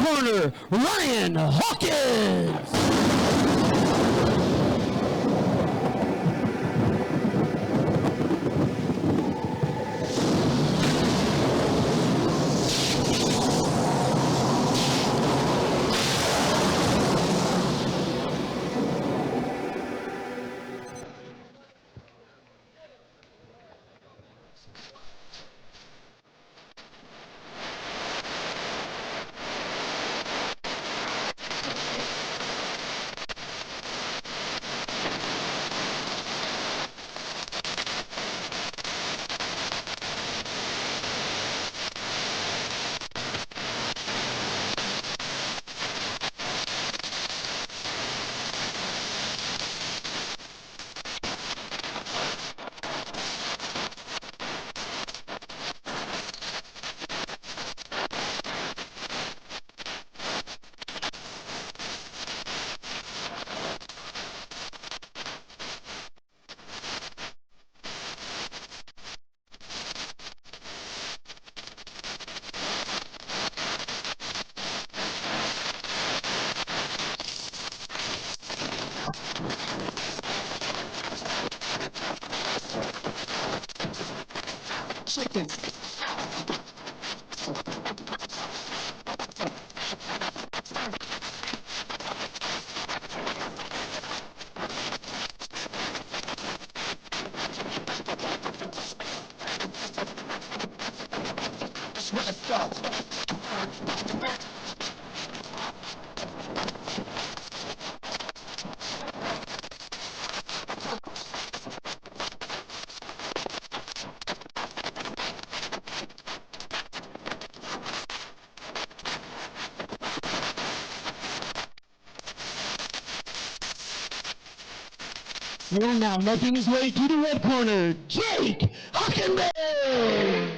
corner, Ryan Hawkins. Chicken. And now making his way to the red corner, Jake Hockenbury.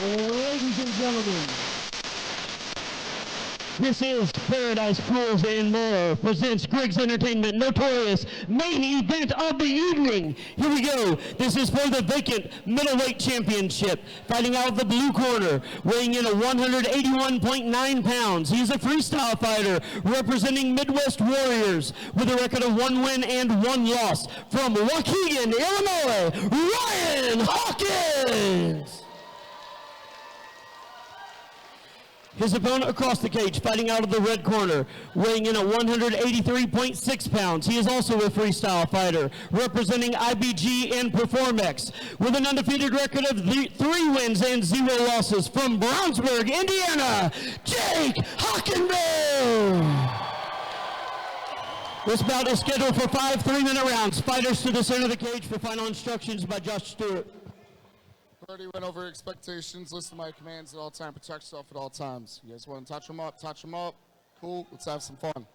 Ladies and gentlemen, this is Paradise Pools and More presents Griggs Entertainment Notorious main event of the evening. Here we go. This is for the vacant middleweight championship. Fighting out of the blue corner, weighing in at 181.9 pounds. He's a freestyle fighter representing Midwest Warriors with a record of 1 win and 1 loss. From Waukegan, Illinois, Ryan Hawkins. His opponent across the cage, fighting out of the red corner, weighing in at 183.6 pounds. He is also a freestyle fighter, representing IBG and Performex, with an undefeated record of 3 wins and 0 losses. From Brownsburg, Indiana, Jake Hockenbury. This bout is scheduled for 5 3-minute rounds. Fighters to the center of the cage for final instructions by Josh Stewart. Already went over expectations. Listen to my commands at all time. Protect yourself at all times. You guys want to touch them up? Touch them up. Cool. Let's have some fun.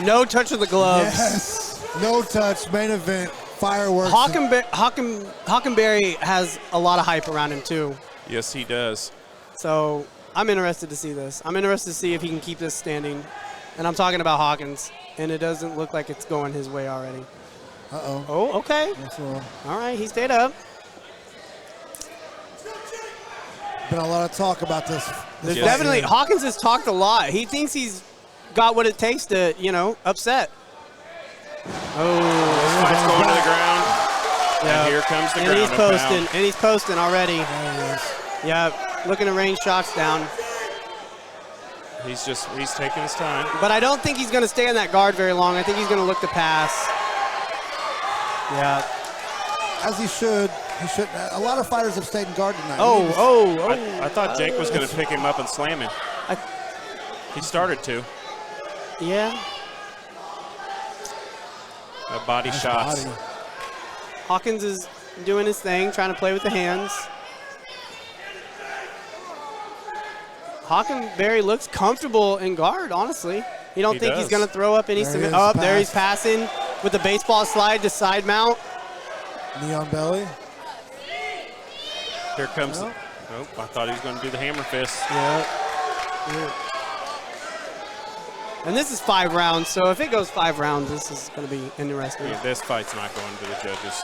No touch of the gloves. Yes. No touch. Main event. Fireworks. Hockenbury has a lot of hype around him too. Yes, he does. So I'm interested to see this. I'm interested to see if he can keep this standing. And I'm talking about Hawkins. And it doesn't look like it's going his way already. Uh-oh. Oh, okay. All right, he stayed up. Been a lot of talk about this. There's definitely, Hawkins has talked a lot. He thinks he's got what it takes to, upset. Oh. This fight's going to the ground. Yeah. And here comes the ground. He's posting. And he's posting already. There he is. Yeah, looking to rain shots down. He's taking his time. But I don't think he's going to stay in that guard very long. I think he's going to look to pass. Yeah. As he should. He should. A lot of fighters have stayed in guard tonight. I thought Jake was going to pick him up and slam him. He started to. Yeah. Body nice shots. Body. Hawkins is doing his thing, trying to play with the hands. Hockenbury looks comfortable in guard, honestly. You don't think he's going to throw up any submission? Oh, there he's passing with the baseball slide to side mount. Knee on belly. Here comes. Oh, I thought he was going to do the hammer fist. Yeah. And this is 5 rounds, so if it goes 5 rounds, this is going to be interesting. Yeah, this fight's not going to the judges.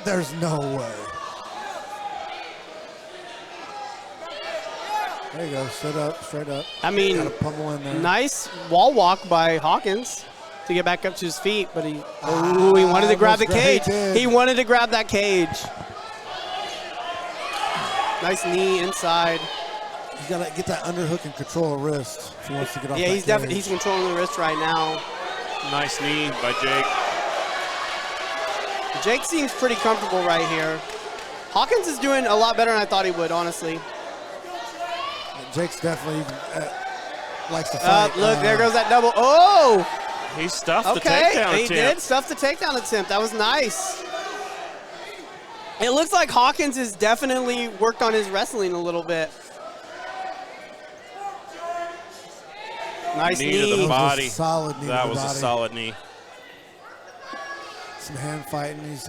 There's no way. There you go, stood up, straight up. I mean, got a pummel in there. Nice wall walk by Hawkins to get back up to his feet, but he wanted to grab the cage. He wanted to grab that cage. Nice knee inside. He's got to get that underhook and control the wrist if he wants to get off that he's definitely controlling the wrist right now. Nice knee by Jake. Jake seems pretty comfortable right here. Hawkins is doing a lot better than I thought he would, honestly. Jake's definitely likes to fight. Look, there goes that double. Oh! He stuffed the takedown attempt. He did stuff the takedown attempt. That was nice. It looks like Hawkins has definitely worked on his wrestling a little bit. Nice knee. To the body. Solid knee. That was a solid knee. Some hand fighting. He's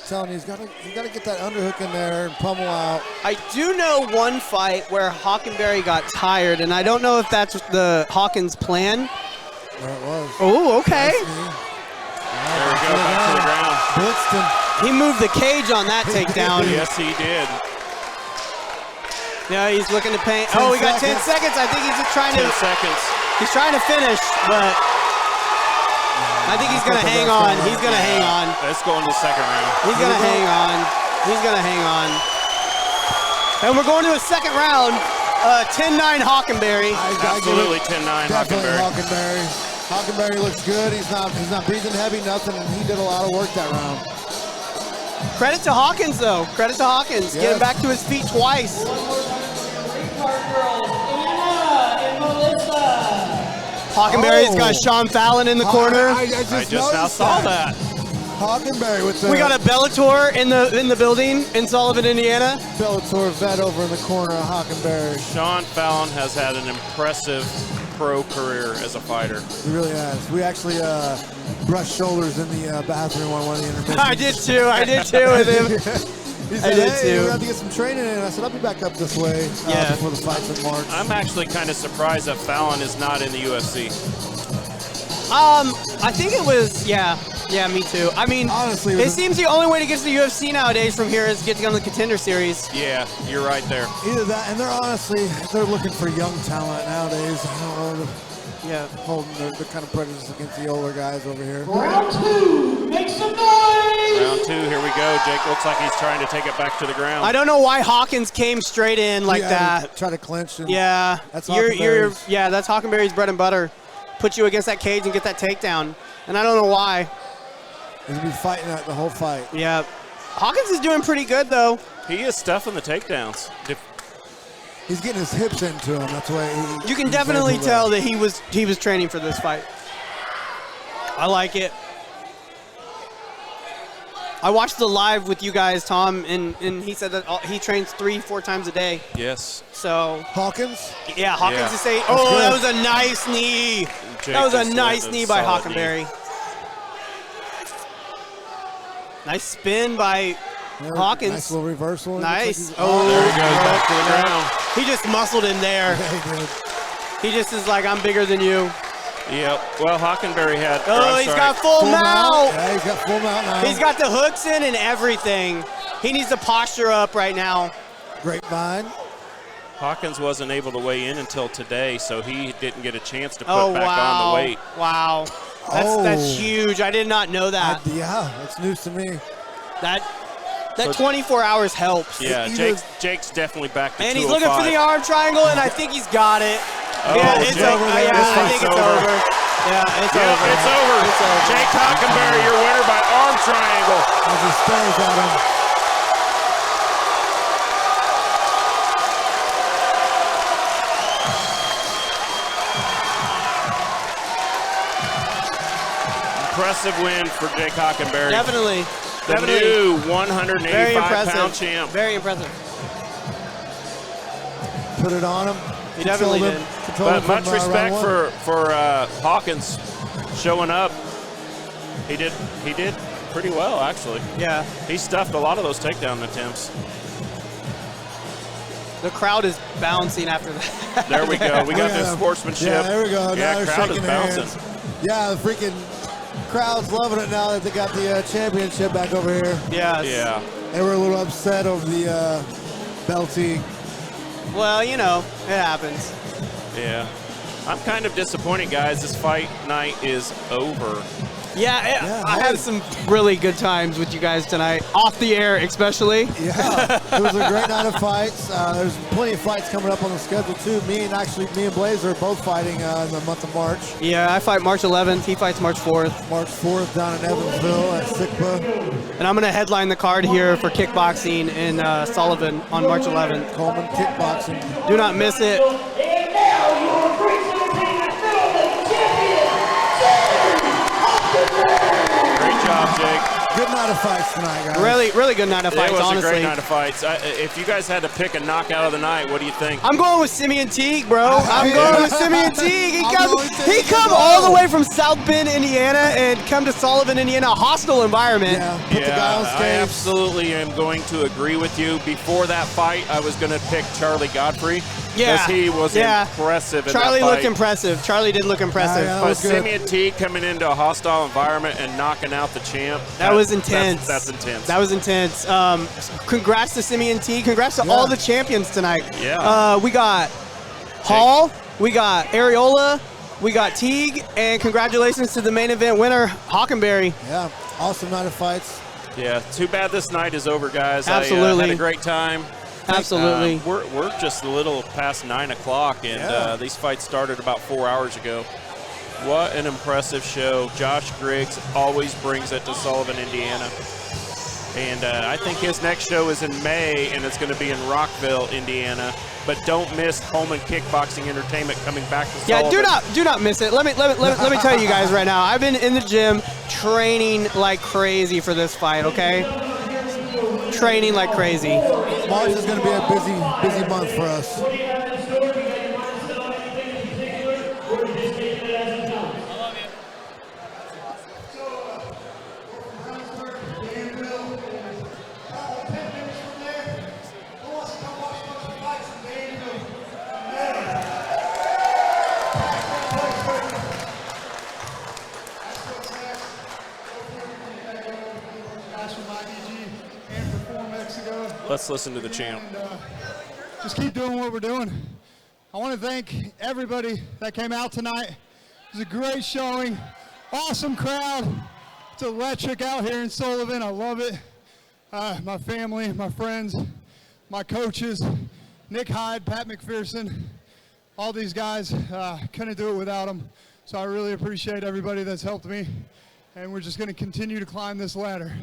telling you, he's got to get that underhook in there and pummel out. I do know one fight where Hockenbury got tired, and I don't know if that's the Hawkins plan. There it was. Oh, okay. Nice there we go, back to the ground. Blitzed. He moved the cage on that takedown. Yes, he did. Yeah, he's looking to paint. Oh, we got 10 seconds. I think he's just trying 10 seconds. He's trying to finish, but I think he's going to hang on. He's going to hang on. Let's go into the second round. He's going to hang on. He's going to hang on. And we're going to a second round. 10-9 Hockenbury. Absolutely 10-9 Definitely Hockenbury. Hockenbury looks good. He's not breathing heavy, nothing, and he did a lot of work that round. Credit to Hawkins, though. Credit to Hawkins. Yes. Getting back to his feet twice. Hockenbury's got Sean Fallon in the corner. I just now saw that. Hockenbury with the. We got a Bellator in the building in Sullivan, Indiana. Bellator vet over in the corner of Hockenbury. Sean Fallon has had an impressive pro career as a fighter. He really has. We actually brushed shoulders in the bathroom on one of the intermissions. I did too with him. He said, I did hey, too. we're going to have to get some training in. I said, I'll be back up this way before the fight's in March. I'm actually kind of surprised that Fallon is not in the UFC. I think it was, yeah, me too. I mean, honestly, it seems the only way to get to the UFC nowadays from here is to get to go on the Contender Series. Yeah, you're right there. Either that, and they're looking for young talent nowadays. I don't know. Yeah. Holding the kind of prejudice against the older guys over here. Round 2, make some noise! Round 2, here we go. Jake looks like he's trying to take it back to the ground. I don't know why Hawkins came straight in like that. Try to clinch. And Yeah. That's that's Hockenbury's bread and butter. Put you against that cage and get that takedown. And I don't know why. He's going to be fighting that the whole fight. Yeah. Hawkins is doing pretty good, though. He is stuffing the takedowns. He's getting his hips into him. That's why You can definitely tell that he was training for this fight. I like it. I watched the live with you guys, Tom, and he said that he trains 3-4 times a day. Yes. So Hawkins? Yeah, Hawkins is saying, good. that was a nice knee. Jake That was a just nice landed knee by solid Hockenbury. Nice spin by Hawkins. Nice little reversal. Nice. Like There he goes back to the ground. He just muscled him there. Yeah, he did. He just is like, I'm bigger than you. Yep. Well, Hockenbury had. Oh, he's got full mount. Yeah, he's got full mount now. He's got the hooks in and everything. He needs to posture up right now. Grapevine. Hawkins wasn't able to weigh in until today, so he didn't get a chance to put back on the weight. Wow. That's huge. I did not know that. Yeah, that's news to me. That 24 hours helps. Yeah, Jake's definitely back to 205. And he's looking for the arm triangle, and I think he's got it. Yeah, it's over. This I think it's over. Yeah, it's over. It's over. It's over. Jake Hockenbury, your winner by arm triangle. As he stares at him. Impressive win for Jake Hockenbury. Definitely. The new 185-pound champ. Very impressive. Put it on him. He definitely did. But much respect for Hawkins showing up. He did pretty well, actually. Yeah. He stuffed a lot of those takedown attempts. The crowd is bouncing after that. There we go. We got the sportsmanship. Yeah, there we go. Yeah, now they're crowd is shaking bouncing. hands. Yeah, the freaking crowd's loving it now that they got the championship back over here. Yes. Yeah. They were a little upset over the belting. Well, you know, it happens. Yeah. I'm kind of disappointed, guys. This fight night is over. Yeah, I had some really good times with you guys tonight, off the air especially. Yeah, it was a great night of fights. There's plenty of fights coming up on the schedule too. Me and Blaze are both fighting in the month of March. Yeah, I fight March 11th. He fights March 4th. March 4th down in Evansville at SICPA. And I'm going to headline the card here for kickboxing in Sullivan on March 11th. Coleman Kickboxing. Do not miss it. And now your Griggs Entertainment Middleweight Champion, Great job, Jake. Good night of fights tonight, guys. Really good night of fights, It was honestly. a great night of fights. If you guys had to pick a knockout of the night, what do you think? I'm going with Simeon Teague, bro. I'm going with Simeon Teague. He come well. all the way from South Bend, Indiana, and come to Sullivan, Indiana, a hostile environment. Yeah, put the guy on I stage. absolutely am going to agree with you. Before that fight, I was going to pick Charlie Godfrey. Yeah. Because he was impressive in Charlie that fight. looked impressive. Charlie did look impressive. Yeah, But was good. Simeon Teague coming into a hostile environment and knocking out the champ. That was intense. That's intense. That was intense. Congrats to Simeon Teague. Congrats to all the champions tonight. Yeah. We got Hall, we got Areola, we got Teague, and congratulations to the main event winner, Hockenbury. Yeah, awesome night of fights. Yeah, too bad this night is over, guys. Absolutely. I had a great time. Absolutely. We're just a little past 9 o'clock, and these fights started about 4 hours ago. What an impressive show. Josh Griggs always brings it to Sullivan, Indiana. And I think his next show is in May, and it's going to be in Rockville, Indiana. But don't miss Coleman Kickboxing Entertainment coming back to Sullivan. Yeah, do not miss it. Let me tell you guys right now. I've been in the gym training like crazy for this fight, okay? Training like crazy. March is going to be a busy month for us. Let's listen to the champ. Just keep doing what we're doing. I want to thank everybody that came out tonight. It was a great showing, awesome crowd. It's electric out here in Sullivan. I love it. My family, my friends, my coaches, Nick Hyde, Pat McPherson, all these guys, couldn't do it without them. So I really appreciate everybody that's helped me. And we're just going to continue to climb this ladder.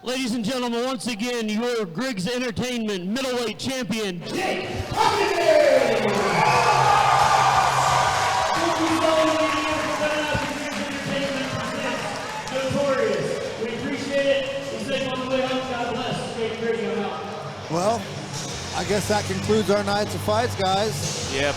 Ladies and gentlemen, once again, your Griggs Entertainment middleweight champion, Jake Hockenbury! Notorious. We appreciate it. We say on the way home, God bless. Great radio out. Well, I guess that concludes our nights of fights, guys. Yep.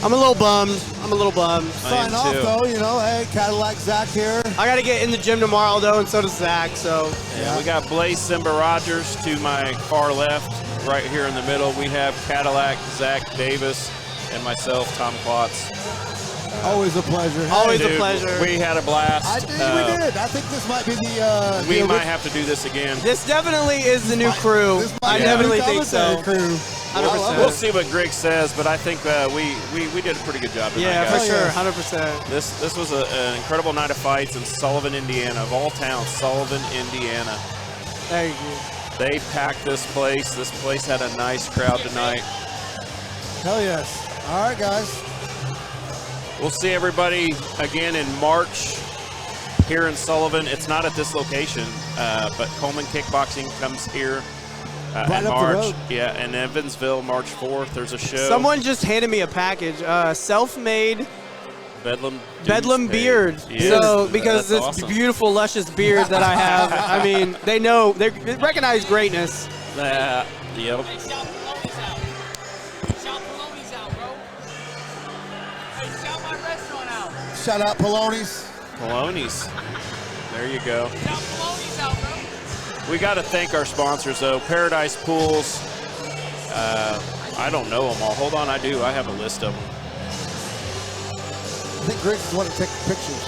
I'm a little bummed. Sign off, though. You know, hey, Cadillac Zach here. I got to get in the gym tomorrow, though, and so does Zach. So Yeah, we got Blaze Simba Rogers to my far left, right here in the middle. We have Cadillac, Zach Davis, and myself, Tom Klotz. Always a pleasure. Always Dude, a pleasure. We had a blast. We did. I think this might be the. We might have to do this again. This definitely is the new crew. This might I be definitely the think so. commentary crew. 100%. We'll see what Griggs says, but I think we did a pretty good job tonight, Yeah, for guys. sure, yeah. 100%. This was an incredible night of fights in Sullivan, Indiana. Of all towns, Sullivan, Indiana. There you go. They packed this place. This place had a nice crowd tonight. Hell yes. All right, guys. We'll see everybody again in March here in Sullivan. It's not at this location, but Coleman Kickboxing comes here Right in up the March. road. Yeah, in Evansville, March 4th. There's a show. Someone just handed me a package, self-made Bedlam beard. Yeah, So because that's this awesome. beautiful, luscious beard that I have, I mean, they recognize greatness. Yep. Hey, shout Poloni's out. Shout Poloni's out, bro. Hey, shout my restaurant out. Shout out Poloni's. Polonies. There you go. Shout Poloni's out, bro. We got to thank our sponsors, though. Paradise Pools. I don't know them all. Hold on, I do. I have a list of them. I think Griggs is the one to take pictures.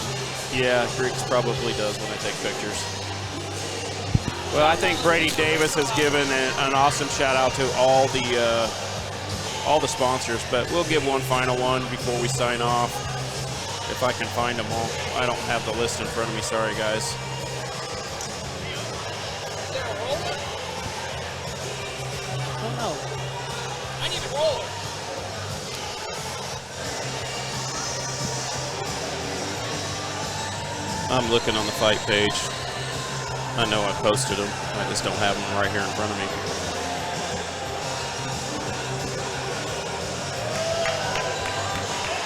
Yeah, Griggs probably does when I take pictures. Well, I think Brady Davis has given an awesome shout out to all the sponsors, but we'll give one final one before we sign off. If I can find them all. I don't have the list in front of me. Sorry, guys. I need a roller. I'm looking on the fight page. I know I posted them. I just don't have them right here in front of me.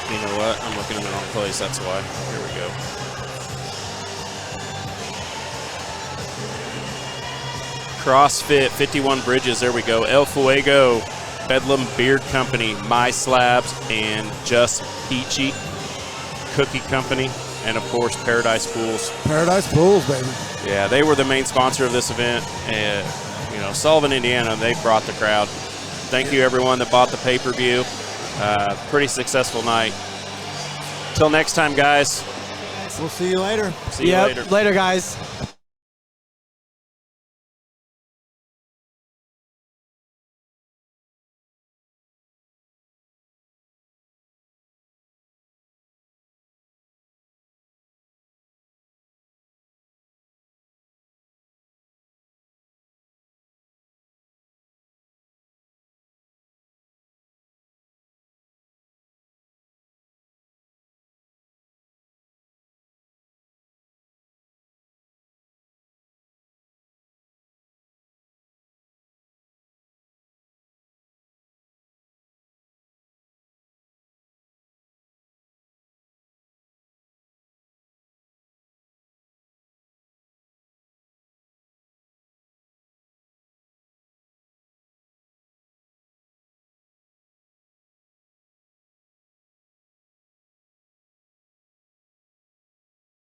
You know what? I'm looking in the wrong place. That's why. Here we go. CrossFit 51 Bridges. There we go. El Fuego, Bedlam Beard Company, My Slabs, and Just Peachy Cookie Company. And of course, Paradise Pools. Paradise Pools, baby. Yeah, they were the main sponsor of this event. And, you know, Sullivan, Indiana, they brought the crowd. Thank you, everyone that bought the pay-per-view. Pretty successful night. Till next time, guys. We'll see you later. See you later. Later, guys.